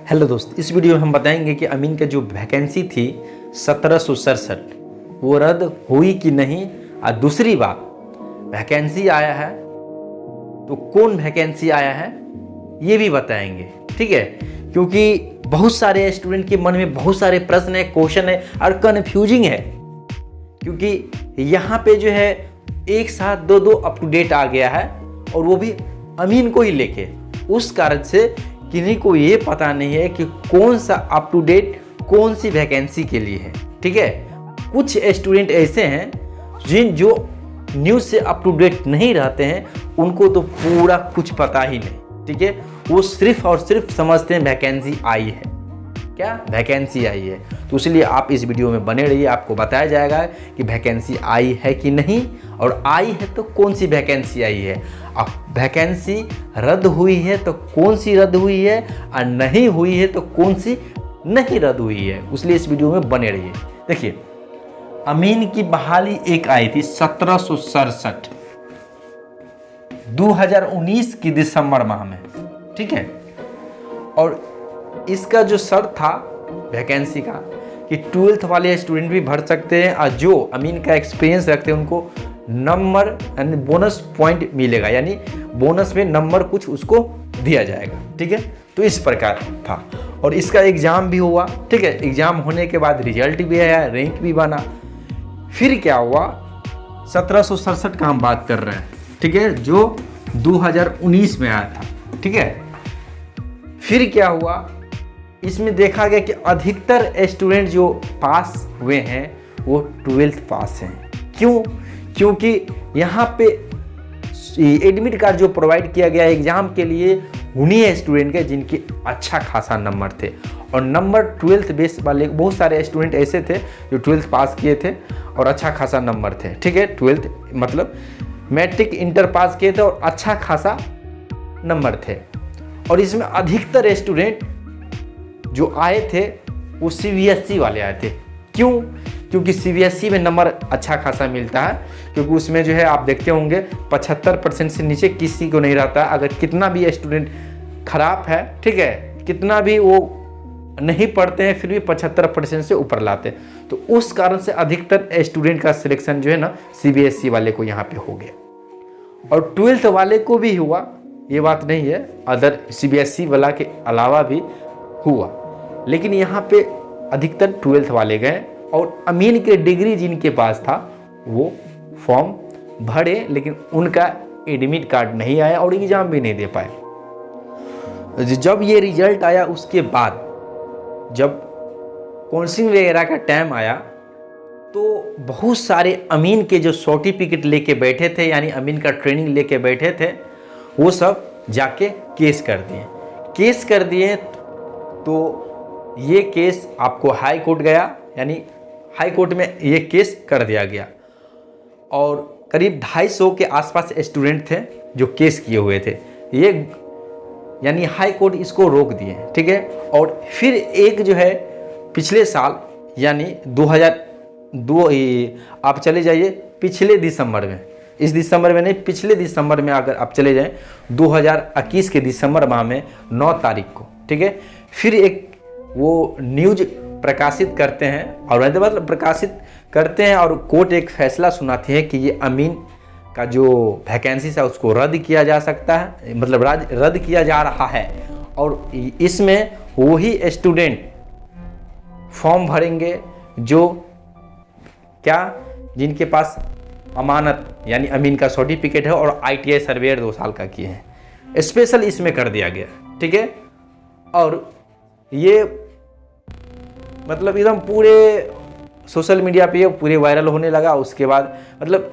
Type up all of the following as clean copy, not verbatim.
Hello दोस्त, इस video में हम बताएंगे कि अमीन का जो वैकेंसी थी 1767 वो रद्द हुई कि नहीं। और दूसरी बात, वैकेंसी आया है तो कौन वैकेंसी आया है ये भी बताएंगे, ठीक है। क्योंकि बहुत सारे स्टूडेंट के मन में बहुत सारे प्रश्न है, क्वेश्चन है और कन्फ्यूजिंग है। क्योंकि यहाँ पे जो है एक साथ दो अप टू डेट आ गया है और वो भी अमीन को ही लेके। उस कारण से किसी को ये पता नहीं है कि कौन सा अप टू डेट कौन सी वैकेंसी के लिए है, ठीक है। कुछ स्टूडेंट ऐसे हैं जो न्यूज़ से अप टू डेट नहीं रहते हैं, उनको तो पूरा कुछ पता ही नहीं, ठीक है। वो सिर्फ और सिर्फ समझते हैं वैकेंसी आई है, क्या वैकेंसी आई है। तो इसलिए आप इस वीडियो में बने रहिए, आपको बताया जाएगा कि वैकेंसी आई है कि नहीं, और आई है तो कौन सी वैकेंसी आई है। अब वैकेंसी रद्द हुई है तो कौन सी रद्द हुई है, और नहीं हुई है तो कौन सी नहीं रद्द हुई है। इसलिए इस वीडियो में बने रहिए। देखिए, अमीन की बहाली एक आई थी 1767 2019 की दिसंबर माह में, ठीक है। और इसका जो शर्त था वैकेंसी का कि 12th वाले स्टूडेंट भी भर सकते हैं, और जो अमीन का एक्सपीरियंस रखते हैं उनको नंबर यानी बोनस पॉइंट मिलेगा, यानी बोनस में नंबर कुछ उसको दिया जाएगा, ठीक है। तो इस प्रकार था और इसका एग्ज़ाम भी हुआ, ठीक है। एग्ज़ाम होने के बाद रिजल्ट भी आया, रैंक भी बना। फिर क्या हुआ, 1767 का हम बात कर रहे हैं, ठीक है, जो 2019 में आया था, ठीक है। फिर क्या हुआ, इसमें देखा गया कि अधिकतर स्टूडेंट जो पास हुए हैं वो 12th पास हैं। क्यों? क्योंकि यहाँ पे एडमिट कार्ड जो प्रोवाइड किया गया एग्ज़ाम के लिए उन्हीं स्टूडेंट के जिनके अच्छा खासा नंबर थे। और नंबर 12th बेस वाले बहुत सारे स्टूडेंट ऐसे थे जो 12th पास किए थे और अच्छा खासा नंबर थे, ठीक है। 12th मतलब मैट्रिक इंटर पास किए थे और अच्छा खासा नंबर थे। और इसमें अधिकतर स्टूडेंट जो आए थे वो CBSE वाले आए थे। क्यों? क्योंकि CBSE में नंबर अच्छा खासा मिलता है, क्योंकि उसमें जो है आप देखते होंगे 75% से नीचे किसी को नहीं रहता। अगर कितना भी स्टूडेंट खराब है, ठीक है, कितना भी वो नहीं पढ़ते हैं, फिर भी 75% से ऊपर लाते हैं। तो उस कारण से अधिकतर स्टूडेंट का सिलेक्शन जो है ना CBSE वाले को यहाँ पे हो गया। और 12th वाले को भी हुआ, ये बात नहीं है, अदर CBSE वाला के अलावा भी हुआ, लेकिन यहाँ पे अधिकतर 12th वाले गए। और अमीन के डिग्री जिनके पास था वो फॉर्म भरे, लेकिन उनका एडमिट कार्ड नहीं आया और एग्ज़ाम भी नहीं दे पाए। जब ये रिजल्ट आया उसके बाद जब काउंसलिंग वगैरह का टाइम आया तो बहुत सारे अमीन के जो सर्टिफिकेट लेके बैठे थे, यानी अमीन का ट्रेनिंग लेके बैठे थे, वो सब जाके केस कर दिए। तो ये केस आपको हाई कोर्ट गया, यानी हाई कोर्ट में ये केस कर दिया गया। और करीब 250 के आसपास स्टूडेंट थे जो केस किए हुए थे, ये यानी हाई कोर्ट इसको रोक दिए, ठीक है। और फिर एक जो है पिछले साल यानी 2002 आप चले जाइए पिछले दिसंबर में, इस दिसंबर में नहीं, पिछले दिसंबर में अगर आप चले जाएं 2021 के दिसंबर माह में 9 तारीख को, ठीक है, फिर एक वो न्यूज प्रकाशित करते हैं और मतलब प्रकाशित करते हैं और कोर्ट एक फैसला सुनाती है कि ये अमीन का जो वैकेंसी है उसको रद्द किया जा सकता है, मतलब रद्द किया जा रहा है। और इसमें वही स्टूडेंट फॉर्म भरेंगे जो क्या, जिनके पास अमानत यानी अमीन का सर्टिफिकेट है और ITI सर्वेयर 2 साल का किए हैं। स्पेशल इसमें कर दिया गया, ठीक है। और ये मतलब एकदम पूरे सोशल मीडिया पे पूरे वायरल होने लगा। उसके बाद मतलब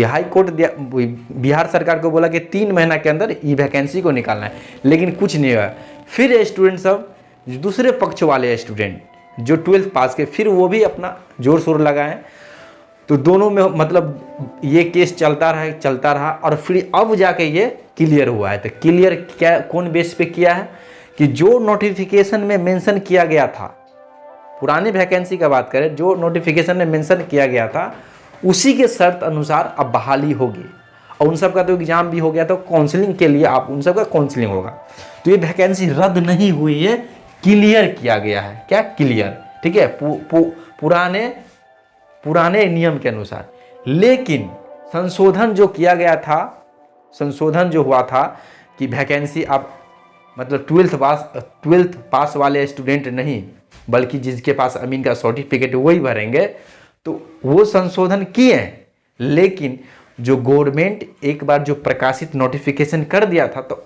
हाई कोर्ट बिहार सरकार को बोला कि 3 महीना के अंदर ये वैकेंसी को निकालना है, लेकिन कुछ नहीं हुआ। फिर स्टूडेंट सब दूसरे पक्ष वाले स्टूडेंट जो 12th पास के, फिर वो भी अपना जोर शोर लगाए। तो दोनों में मतलब ये केस चलता रहा और फिर अब जाके ये क्लियर हुआ है। तो क्लियर क्या, कौन बेस पे किया है कि जो नोटिफिकेशन में मेंशन किया गया था, पुरानी वैकेंसी का बात करें, जो नोटिफिकेशन में मेंशन किया गया था उसी के शर्त अनुसार अब बहाली होगी। और उन सब का तो एग्ज़ाम भी हो गया, तो काउंसलिंग के लिए आप उन सब का काउंसलिंग होगा। तो ये वैकेंसी रद्द नहीं हुई है, क्लियर किया गया है। क्या क्लियर, ठीक है, पुराने नियम के अनुसार। लेकिन संशोधन जो किया गया था, संशोधन जो हुआ था कि वैकेंसी आप मतलब 12th पास वाले स्टूडेंट नहीं, बल्कि जिसके पास अमीन का सर्टिफिकेट वही भरेंगे, तो वो संशोधन किए हैं। लेकिन जो गवर्नमेंट एक बार जो प्रकाशित नोटिफिकेशन कर दिया था, तो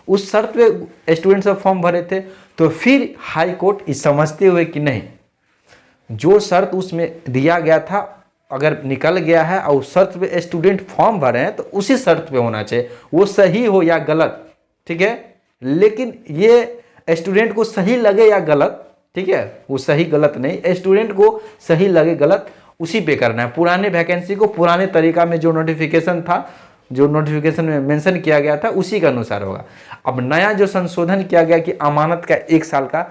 उस शर्त पे स्टूडेंट सब फॉर्म भरे थे। तो फिर हाई कोर्ट इस समझते हुए कि नहीं, जो शर्त उसमें दिया गया था अगर निकल गया है और उस शर्त पे स्टूडेंट फॉर्म भरे हैं, तो उसी शर्त पे होना चाहिए, वो सही हो या गलत, ठीक है। लेकिन ये स्टूडेंट को सही लगे या गलत, ठीक है, वो सही गलत नहीं, स्टूडेंट को सही लगे गलत उसी पे करना है। पुराने वैकेंसी को पुराने तरीका में जो नोटिफिकेशन था, जो नोटिफिकेशन में मेंशन किया गया था, उसी के अनुसार होगा। अब नया जो संशोधन किया गया कि अमानत का 1 साल का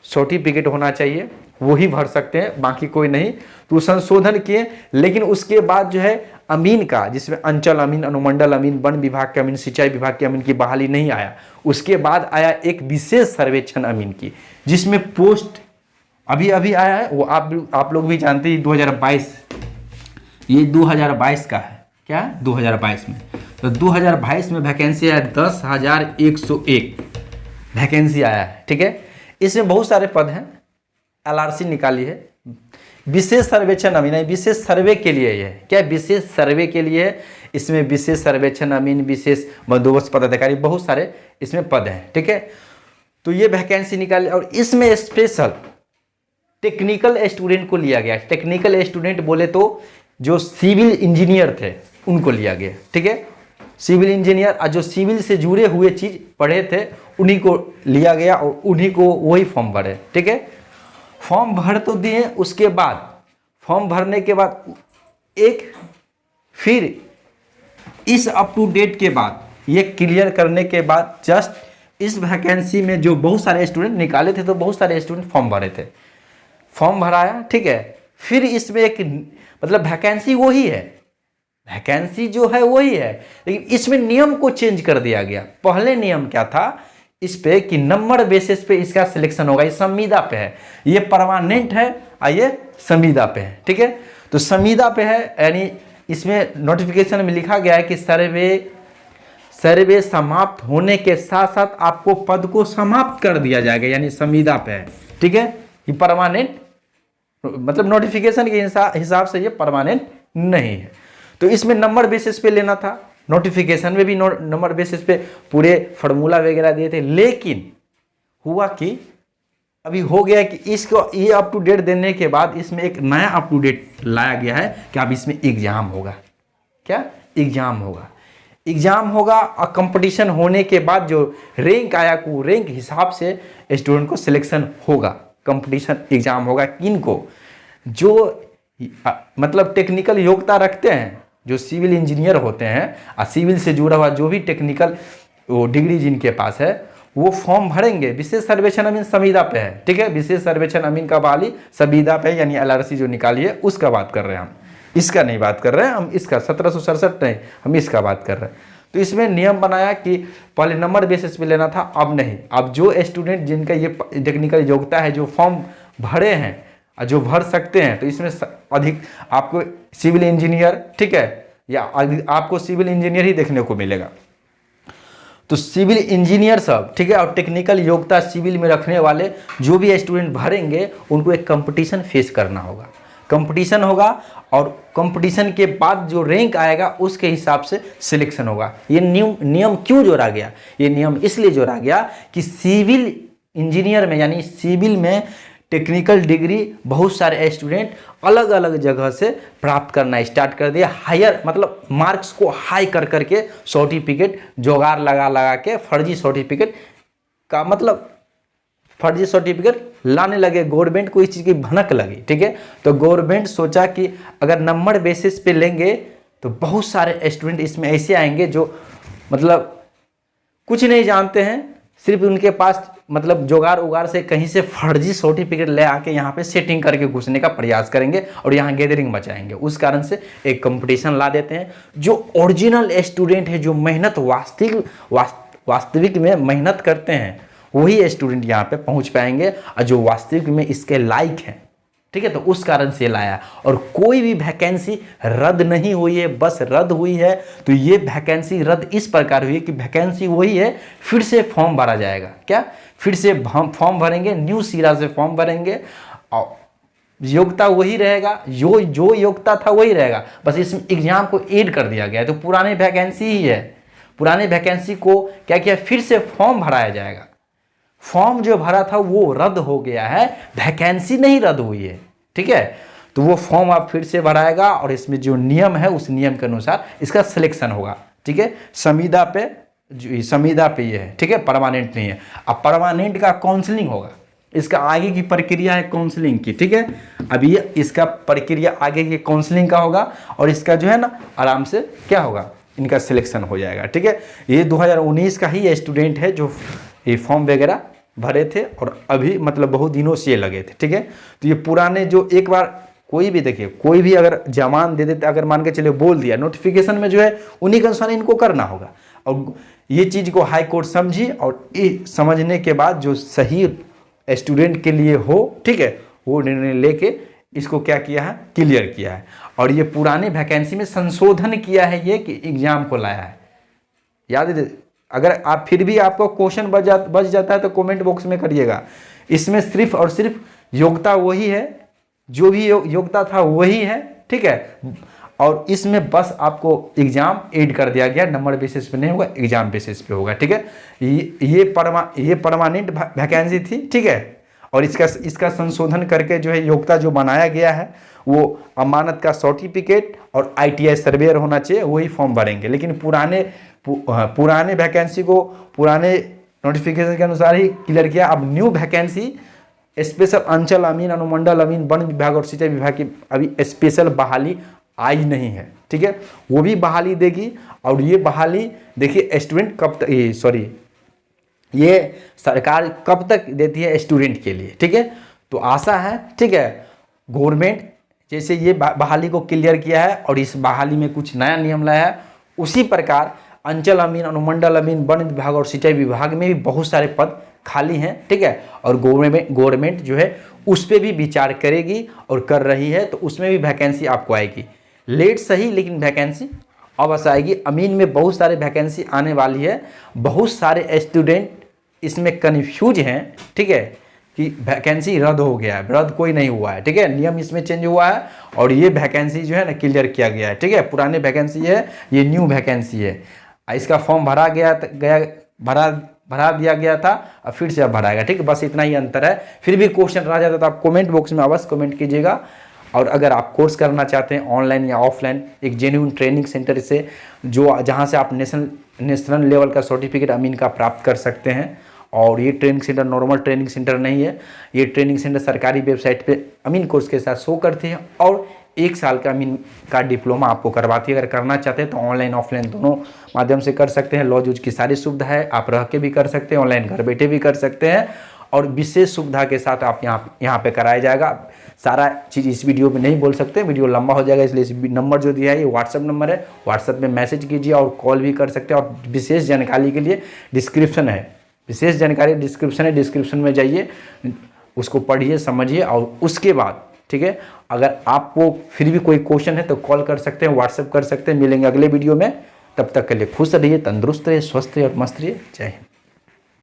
सर्टिफिकेट होना चाहिए, वही भर सकते हैं, बाकी कोई नहीं। तो संशोधन किए, लेकिन उसके बाद जो है अमीन का, जिसमें अंचल अमीन, अनुमंडल अमीन, वन विभाग के अमीन, सिंचाई विभाग के अमीन की बहाली नहीं आया। उसके बाद आया एक विशेष सर्वेक्षण अमीन की, जिसमें पोस्ट अभी आया है, वो आप लोग भी जानते हैं, 2022, ये 2022 का है। क्या 2022 में, तो 2022 में वैकेंसी आया 10,101 वैकेंसी आया है, ठीक है। इसमें बहुत सारे पद हैं, LRC निकाली है। विशेष सर्वेक्षण अमीन है, विशेष सर्वे के लिए ये है। क्या विशेष सर्वे के लिए है, इसमें विशेष सर्वेक्षण अमीन, विशेष बंदोबस्त पदाधिकारी, बहुत सारे इसमें पद हैं, ठीक है। तो ये वैकेंसी निकाली, और इसमें स्पेशल टेक्निकल स्टूडेंट को लिया गया। टेक्निकल स्टूडेंट बोले तो जो सिविल इंजीनियर थे उनको लिया गया, ठीक है। सिविल इंजीनियर और जो सिविल से जुड़े हुए चीज पढ़े थे उन्हीं को लिया गया, और उन्हीं को वही फॉर्म भरे, ठीक है। फॉर्म भर तो दिए, उसके बाद फॉर्म भरने के बाद फिर इस अप टू डेट के बाद, ये क्लियर करने के बाद, जस्ट इस वैकेंसी में जो बहुत सारे स्टूडेंट निकाले थे, तो बहुत सारे स्टूडेंट फॉर्म भरे थे, फॉर्म भराया, ठीक है। फिर इसमें एक मतलब वैकेंसी वही है, वैकेंसी जो है वही है, लेकिन इसमें नियम को चेंज कर दिया गया। पहले नियम क्या था इस पे कि नंबर बेसिस पे इसका सिलेक्शन होगा। ये संविदा पे है, ये परमानेंट है और ये संविदा पे है, ठीक है। तो संविदा पे है, यानी इसमें नोटिफिकेशन में लिखा गया है कि सर्वे समाप्त होने के साथ साथ आपको पद को समाप्त कर दिया जाएगा, यानी संविदा पे है, ठीक है। ये परमानेंट मतलब नोटिफिकेशन के हिसाब से ये परमानेंट नहीं है। तो इसमें नंबर बेसिस पे लेना था, नोटिफिकेशन में भी नंबर बेसिस पे पूरे फार्मूला वगैरह दिए थे। लेकिन हुआ कि अभी हो गया कि इसको ये अप टू डेट देने के बाद इसमें एक नया अप टू डेट लाया गया है कि अब इसमें एग्जाम होगा। क्या एग्जाम होगा, एग्जाम होगा, और कंपटीशन होने के बाद जो रैंक आया को रैंक हिसाब से स्टूडेंट को सिलेक्शन होगा। कंपटीशन एग्जाम होगा किनको, जो मतलब टेक्निकल योग्यता रखते हैं, जो सिविल इंजीनियर होते हैं और सिविल से जुड़ा हुआ जो भी टेक्निकल वो डिग्री जिनके पास है, वो फॉर्म भरेंगे। विशेष सर्वेक्षण अमीन संविदा पे है, ठीक है। विशेष सर्वेक्षण अमीन का बहाली संविदा पे, यानी LRC जो निकाली है उसका बात कर रहे हैं हम, इसका नहीं बात कर रहे हैं हम, इसका 1767 नहीं, हम इसका बात कर रहे हैं। तो इसमें नियम बनाया कि पहले नंबर बेसिस पे लेना था, अब नहीं। अब जो स्टूडेंट जिनका ये टेक्निकल योग्यता है, जो फॉर्म भरे हैं और जो भर सकते हैं, तो इसमें अधिक आपको सिविल इंजीनियर, ठीक है, या आपको सिविल इंजीनियर ही देखने को मिलेगा। तो सिविल इंजीनियर सब, ठीक है, और टेक्निकल योग्यता सिविल में रखने वाले जो भी स्टूडेंट भरेंगे, उनको एक कंपटीशन फेस करना होगा। कंपटीशन होगा, और कंपटीशन के बाद जो रैंक आएगा उसके हिसाब से सिलेक्शन होगा। ये नियम क्यों जोड़ा गया? ये नियम इसलिए जोड़ा गया कि सिविल इंजीनियर में, यानी सिविल में टेक्निकल डिग्री बहुत सारे स्टूडेंट अलग अलग जगह से प्राप्त करना स्टार्ट कर दिया। हायर मतलब मार्क्स को हाई कर करके सर्टिफिकेट जोगाड़ लगा के फर्जी सर्टिफिकेट का मतलब फर्जी सर्टिफिकेट लाने लगे। गवर्नमेंट को इस चीज़ की भनक लगी, ठीक है। तो गवर्नमेंट सोचा कि अगर नंबर बेसिस पे लेंगे तो बहुत सारे स्टूडेंट इसमें ऐसे आएंगे जो मतलब कुछ नहीं जानते हैं, सिर्फ उनके पास मतलब जोगाड़ उगाड़ से कहीं से फर्जी सर्टिफिकेट ले आके यहाँ पे सेटिंग करके घुसने का प्रयास करेंगे और यहाँ गैदरिंग मचाएंगे। उस कारण से एक कंपटीशन ला देते हैं। जो ओरिजिनल स्टूडेंट है, जो मेहनत वास्तविक में मेहनत करते हैं वही स्टूडेंट यहाँ पे पहुँच पाएंगे, और जो वास्तविक में इसके लायक हैं, ठीक है। तो उस कारण से लाया, और कोई भी वैकेंसी रद्द नहीं हुई है, बस रद्द हुई है तो ये वैकेंसी रद्द इस प्रकार हुई है कि वैकेंसी वही है, फिर से फॉर्म भरा जाएगा। क्या? फिर से फॉर्म भरेंगे, न्यू सिरा से फॉर्म भरेंगे, और योग्यता वही रहेगा, जो योग्यता था वही रहेगा, बस इस एग्जाम को ऐड कर दिया गया है। तो पुरानी वैकेंसी ही है, पुरानी वैकेंसी को क्या किया, फिर से फॉर्म भराया जाएगा। फॉर्म जो भरा था वो रद्द हो गया है, वैकेंसी नहीं रद्द हुई है, ठीक है। तो वो फॉर्म आप फिर से भराएगा, और इसमें जो नियम है उस नियम के अनुसार इसका सिलेक्शन होगा, ठीक है। संविदा पे ये है, ठीक है, परमानेंट नहीं है। अब परमानेंट का काउंसलिंग होगा, इसका आगे की प्रक्रिया है काउंसलिंग की, ठीक है। अभी इसका प्रक्रिया आगे की काउंसलिंग का होगा, और इसका जो है ना आराम से क्या होगा, इनका सिलेक्शन हो जाएगा, ठीक है। ये 2019 का ही स्टूडेंट है जो ये फॉर्म वगैरह भरे थे, और अभी मतलब बहुत दिनों से ये लगे थे, ठीक है। तो ये पुराने जो एक बार कोई भी देखिए, कोई भी अगर जमान दे देते, अगर मान के चले बोल दिया नोटिफिकेशन में जो है उन्हीं के अनुसार इनको करना होगा। और ये चीज़ को हाई कोर्ट समझी, और ये समझने के बाद जो सही स्टूडेंट के लिए हो, ठीक है, वो निर्णय लेके इसको क्या किया है, क्लियर किया है। और ये पुरानी वैकेंसी में संशोधन किया है, ये कि एग्जाम को लाया है। याद है, अगर आप फिर भी आपको क्वेश्चन बच जाता है तो कमेंट बॉक्स में करिएगा। इसमें सिर्फ और सिर्फ योग्यता वही है, जो भी योग्यता था वही है, ठीक है। और इसमें बस आपको एग्जाम ऐड कर दिया गया, नंबर बेसिस पे नहीं होगा, एग्जाम बेसिस पे होगा, ठीक है। ये परमानेंट वैकेंसी थी, ठीक है। और इसका संशोधन करके जो है योग्यता जो बनाया गया है, वो अमानत का सर्टिफिकेट और ITI सर्वेयर होना चाहिए, वही फॉर्म भरेंगे। लेकिन पुराने वैकेंसी को पुराने नोटिफिकेशन के अनुसार ही क्लियर किया। अब न्यू वैकेंसी स्पेशल अंचल अमीन, अनुमंडल अमीन, वन विभाग और सिंचाई विभाग की अभी स्पेशल बहाली आई नहीं है, ठीक है। वो भी बहाली देगी, और ये बहाली देखिए स्टूडेंट कब तक, ये सरकार कब तक देती है स्टूडेंट के लिए, ठीक है। तो आशा है, ठीक है, गवर्नमेंट जैसे ये बहाली को क्लियर किया है और इस बहाली में कुछ नया नियम लाया है, उसी प्रकार अंचल अमीन, अनुमंडल अमीन, वन विभाग और सिंचाई विभाग में भी बहुत सारे पद खाली हैं, ठीक है। और गवर्नमेंट जो है उस पर भी विचार करेगी और कर रही है, तो उसमें भी वैकेंसी आपको आएगी। लेट सही, लेकिन वैकेंसी अवश्य आएगी। अमीन में बहुत सारे वैकेंसी आने वाली है। बहुत सारे स्टूडेंट इसमें कन्फ्यूज हैं, ठीक है, कि वैकेंसी रद्द हो गया है। रद्द कोई नहीं हुआ है, ठीक है, नियम इसमें चेंज हुआ है, और ये वैकेंसी जो है ना क्लियर किया गया है, ठीक है। पुराने वैकेंसी है, ये न्यू वैकेंसी है। इसका फॉर्म भरा दिया गया था, और फिर से अब भराएगा, ठीक है। बस इतना ही अंतर है। फिर भी क्वेश्चन रह जाता तो आप कमेंट बॉक्स में अवश्य कमेंट कीजिएगा। और अगर आप कोर्स करना चाहते हैं ऑनलाइन या ऑफलाइन, एक जेन्युइन ट्रेनिंग सेंटर से जहां से आप नेशनल लेवल का सर्टिफिकेट अमीन का प्राप्त कर सकते हैं। और ये training centre normal training centre नहीं है, ये ट्रेनिंग सेंटर सरकारी वेबसाइट पे अमीन कोर्स के साथ शो करती है, और 1 साल का अमीन का डिप्लोमा आपको करवाती है। अगर करना चाहते हैं तो ऑनलाइन ऑफलाइन दोनों माध्यम से कर सकते हैं। लॉज यूज की सारी सुविधा है, आप रह के भी कर सकते हैं, ऑनलाइन घर बैठे भी कर सकते हैं, और विशेष सुविधा के साथ आप यहाँ पे कराया जाएगा। सारा चीज़ इस वीडियो में नहीं बोल सकते, वीडियो लंबा हो जाएगा, इसलिए इस नंबर जो दिया है ये व्हाट्सअप नंबर है, व्हाट्सअप में मैसेज कीजिए और कॉल भी कर सकते हैं। और विशेष जानकारी के लिए डिस्क्रिप्शन है, विशेष जानकारी डिस्क्रिप्शन में जाइए, उसको पढ़िए, समझिए, और उसके बाद, ठीक है, अगर आपको फिर भी कोई क्वेश्चन है तो कॉल कर सकते हैं, व्हाट्सएप कर सकते हैं। मिलेंगे अगले वीडियो में, तब तक के लिए खुश रहिए, तंदुरुस्त रहिए, स्वस्थ रहिए और मस्त रहिए। जय हिंद।